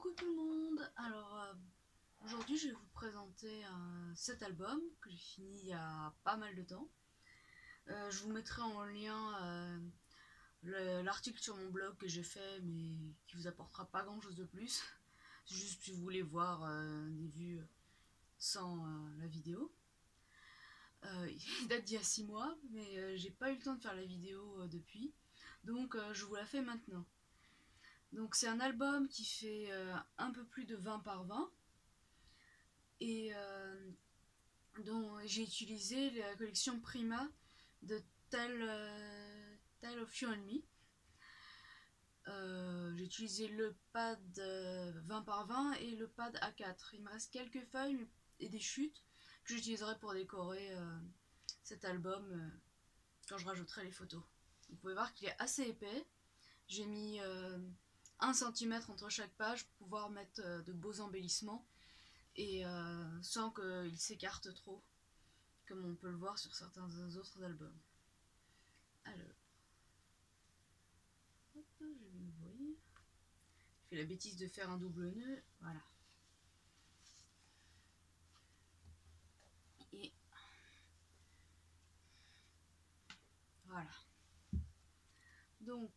Coucou tout le monde. Aujourd'hui je vais vous présenter cet album que j'ai fini il y a pas mal de temps. Je vous mettrai en lien l'article sur mon blog que j'ai fait, mais qui vous apportera pas grand chose de plus. C'est juste si vous voulez voir des vues sans la vidéo. Il date d'il y a 6 mois, mais j'ai pas eu le temps de faire la vidéo depuis, donc je vous la fais maintenant. Donc c'est un album qui fait un peu plus de 20 par 20 et dont j'ai utilisé la collection Prima de Tale of You and Me. J'ai utilisé le pad 20 par 20 et le pad A4. Il me reste quelques feuilles et des chutes que j'utiliserai pour décorer cet album quand je rajouterai les photos. Vous pouvez voir qu'il est assez épais. J'ai mis 1 cm entre chaque page pour pouvoir mettre de beaux embellissements et sans qu'il s'écarte trop, comme on peut le voir sur certains autres albums. Alors, hop, je vais me voir. J'ai fait la bêtise de faire un double nœud, voilà. Et voilà. Donc,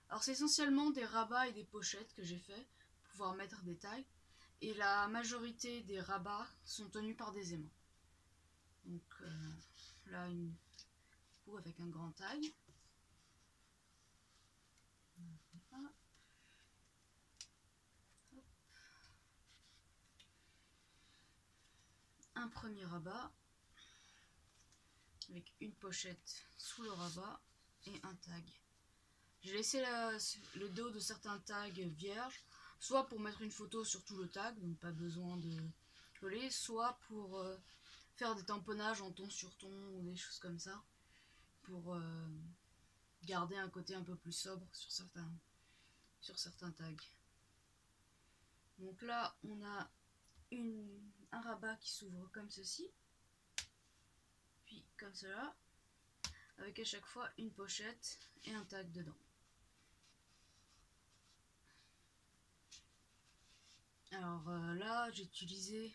alors c'est essentiellement des rabats et des pochettes que j'ai fait pour pouvoir mettre des tags. Et la majorité des rabats sont tenus par des aimants. Donc là, une peau avec un grand tag. Voilà. Un premier rabat avec une pochette sous le rabat et un tag. J'ai laissé le dos de certains tags vierges, soit pour mettre une photo sur tout le tag, donc pas besoin de coller, soit pour faire des tamponnages en ton sur ton ou des choses comme ça, pour garder un côté un peu plus sobre sur certains tags. Donc là, on a un rabat qui s'ouvre comme ceci, puis comme cela, avec à chaque fois une pochette et un tag dedans. Alors là, j'ai utilisé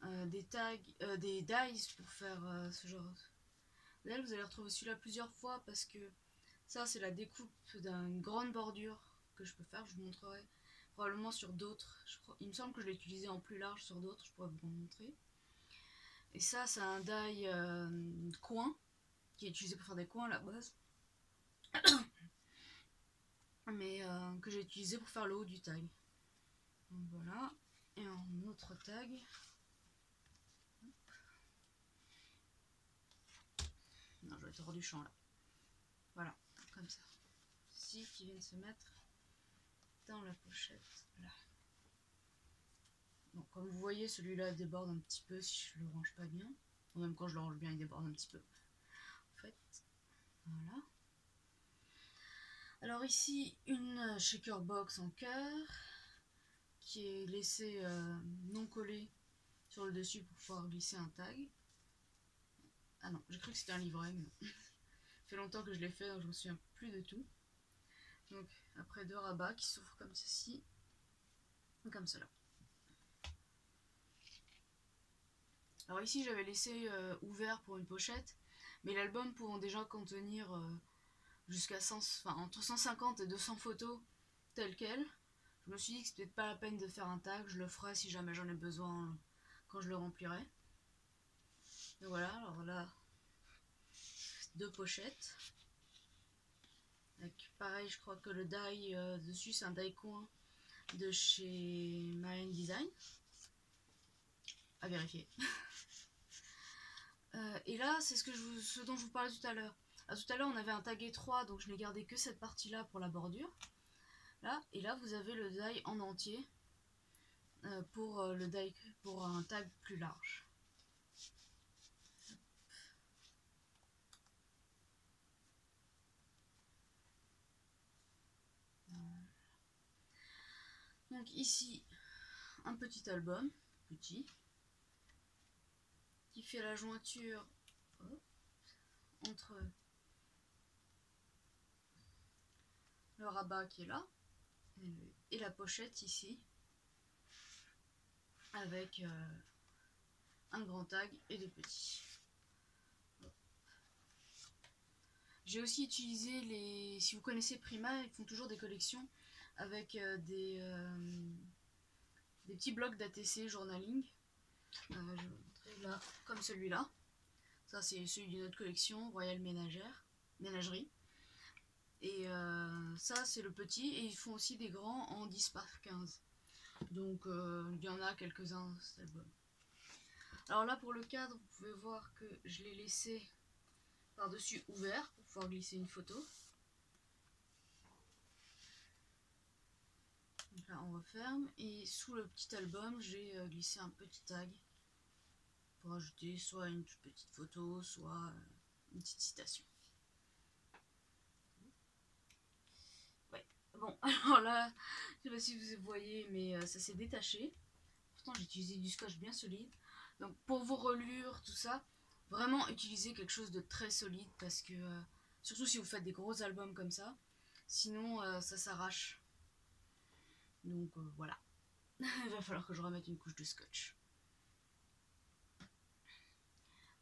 des tags, des dies pour faire ce genre. Là, vous allez retrouver celui-là plusieurs fois parce que ça, c'est la découpe d'une grande bordure que je peux faire. Je vous montrerai probablement sur d'autres. Il me semble que je l'ai utilisé en plus large sur d'autres. Je pourrais vous le montrer. Et ça, c'est un die coin qui est utilisé pour faire des coins à la base, mais que j'ai utilisé pour faire le haut du tag. Donc voilà. Et un autre tag. Non, je vais être hors du champ là. Voilà, comme ça. Ici, qui viennent se mettre dans la pochette là. Donc, comme vous voyez, celui-là déborde un petit peu si je le range pas bien. Ou même quand je le range bien, il déborde un petit peu. En fait, voilà. Alors ici, une shaker box en cœur qui est laissée non collée sur le dessus pour pouvoir glisser un tag. Ah non, j'ai cru que c'était un livret, mais non. Ça fait longtemps que je l'ai fait, donc je me souviens plus de tout. Donc après 2 rabats qui s'ouvrent comme ceci, comme cela. Alors ici j'avais laissé ouvert pour une pochette, mais l'album pouvant déjà contenir jusqu'à entre 150 et 200 photos telles quelles, je me suis dit que c'était peut-être pas la peine de faire un tag, je le ferai si jamais j'en ai besoin quand je le remplirai. Donc voilà, alors là, 2 pochettes. Avec, pareil, je crois que le die dessus c'est un die coin de chez Marine Design. À vérifier. Et là, c'est ce dont je vous parlais tout à l'heure. Tout à l'heure, on avait un tag étroit, donc je n'ai gardé que cette partie-là pour la bordure. Là, et là, vous avez le die en entier pour un tag plus large. Donc ici, un petit album, petit, qui fait la jointure entre le rabat qui est là et la pochette ici, avec un grand tag et des petits. J'ai aussi utilisé les... Si vous connaissez Prima, ils font toujours des collections avec des petits blocs d'ATC journaling. Je vais vous montrer là, comme celui-là. Ça, c'est celui d'une autre collection, Royal Ménagerie. Et ça, c'est le petit. Et ils font aussi des grands en 10 par 15. Donc, il y en a quelques-uns dans cet album. Alors là, pour le cadre, vous pouvez voir que je l'ai laissé par-dessus ouvert pour pouvoir glisser une photo. Donc là, on referme. Et sous le petit album, j'ai glissé un petit tag pour ajouter soit une petite photo, soit une petite citation. Ouais. Bon, alors là, je sais pas si vous voyez, mais ça s'est détaché. Pourtant, j'ai utilisé du scotch bien solide. Donc, pour vos relures, tout ça, vraiment utilisez quelque chose de très solide parce que, surtout si vous faites des gros albums comme ça, sinon ça s'arrache. Donc voilà. Il va falloir que je remette une couche de scotch.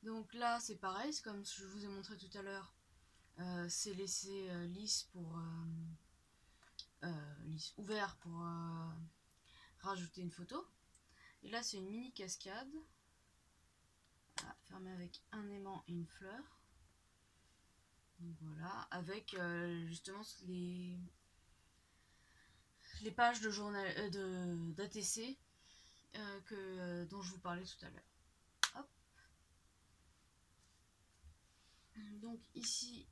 Donc là, c'est pareil, c'est comme je vous ai montré tout à l'heure. C'est laissé lisse pour lisse ouvert pour rajouter une photo. Et là, c'est une mini cascade. Voilà, fermée avec un aimant et une fleur. Donc voilà, avec justement les pages de journal d'ATC dont je vous parlais tout à l'heure. Hop. Donc ici,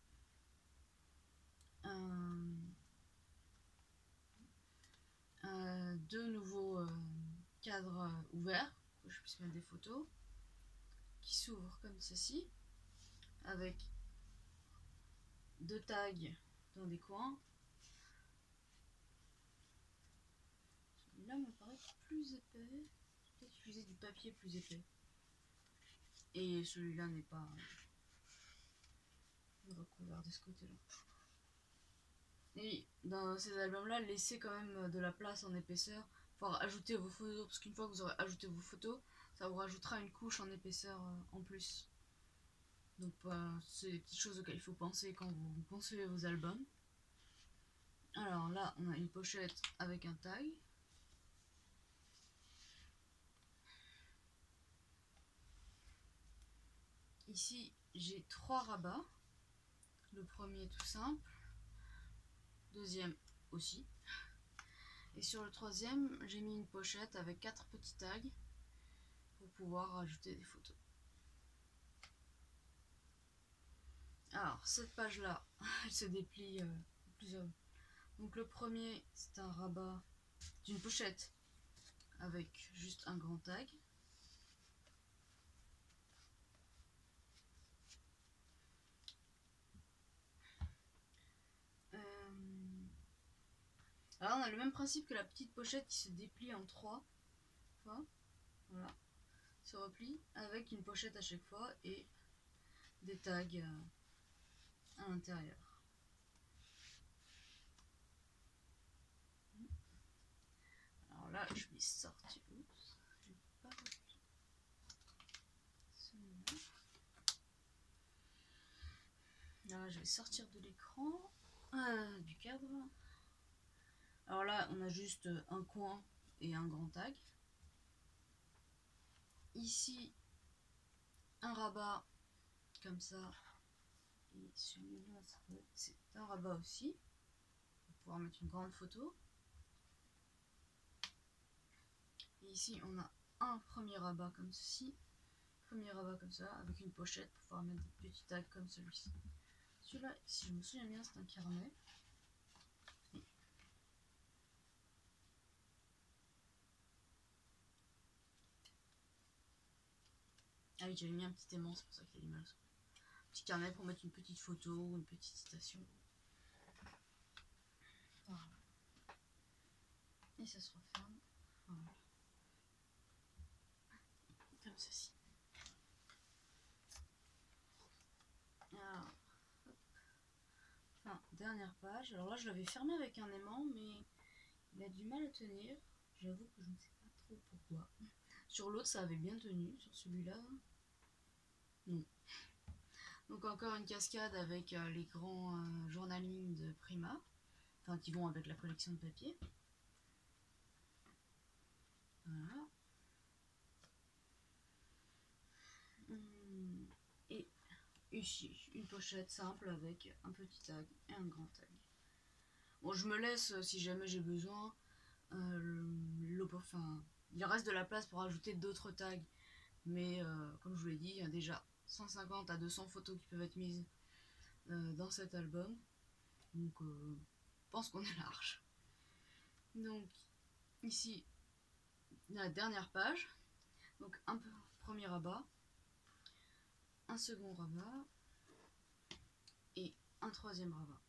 deux nouveaux cadres ouverts, que je puisse mettre des photos, qui s'ouvrent comme ceci, avec deux tags dans des coins. Celui-là me paraît plus épais. Peut-être utiliser du papier plus épais. Et celui-là n'est pas recouvert de ce côté-là. Et dans ces albums-là, laissez quand même de la place en épaisseur pour ajouter vos photos, parce qu'une fois que vous aurez ajouté vos photos, ça vous rajoutera une couche en épaisseur en plus. Donc c'est des petites choses auxquelles il faut penser quand vous concevez vos albums. Alors là, on a une pochette avec un tag. Ici, j'ai 3 rabats. Le premier tout simple, deuxième aussi. Et sur le troisième, j'ai mis une pochette avec 4 petits tags pour pouvoir rajouter des photos. Alors, cette page-là, elle se déplie plusieurs. Donc le premier, c'est un rabat d'une pochette avec juste un grand tag. Alors on a le même principe que la petite pochette qui se déplie en 3 fois. Voilà, se replie avec une pochette à chaque fois et des tags à l'intérieur. Alors là, je vais sortir. Oups, j'ai pas repris celui-là. Là, je vais sortir de l'écran, du cadre. Alors là, on a juste un coin et un grand tag. Ici, un rabat comme ça. Et celui-là, c'est un rabat aussi. On va pouvoir mettre une grande photo. Et ici, on a un premier rabat comme ceci. Premier rabat comme ça, avec une pochette pour pouvoir mettre des petits tags comme celui-ci. Celui-là, si je me souviens bien, c'est un carnet. Ah oui, j'avais mis un petit aimant, c'est pour ça qu'il y a l'image. Petit carnet pour mettre une petite photo ou une petite citation. Voilà. Et ça se referme. Voilà. Comme ceci. Alors, hop. Enfin, dernière page. Alors là, je l'avais fermé avec un aimant, mais il a du mal à tenir. J'avoue que je ne sais pas trop pourquoi. Sur l'autre, ça avait bien tenu. Sur celui-là, non. Donc encore une cascade avec les grands journalings de Prima. Enfin, qui vont avec la collection de papier. Voilà. Et ici, une pochette simple avec un petit tag et un grand tag. Bon, je me laisse, si jamais j'ai besoin, il reste de la place pour ajouter d'autres tags. Mais comme je vous l'ai dit, il y a déjà 150 à 200 photos qui peuvent être mises dans cet album. Donc, je pense qu'on est large. Donc, ici, la dernière page. Donc, un premier rabat, un second rabat et un troisième rabat.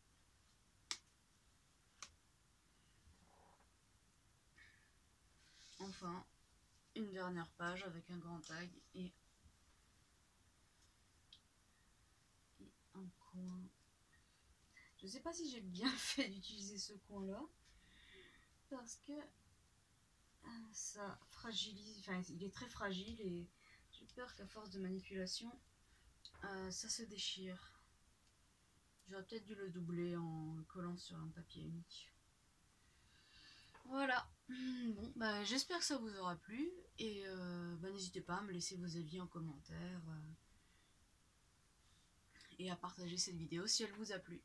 Enfin, une dernière page avec un grand tag et un coin. Je sais pas si j'ai bien fait d'utiliser ce coin là parce que ça fragilise, enfin il est très fragile et j'ai peur qu'à force de manipulation ça se déchire. J'aurais peut-être dû le doubler en le collant sur un papier unique. Voilà. Bon, bah, j'espère que ça vous aura plu et n'hésitez pas à me laisser vos avis en commentaire et à partager cette vidéo si elle vous a plu.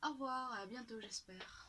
Au revoir, à bientôt j'espère.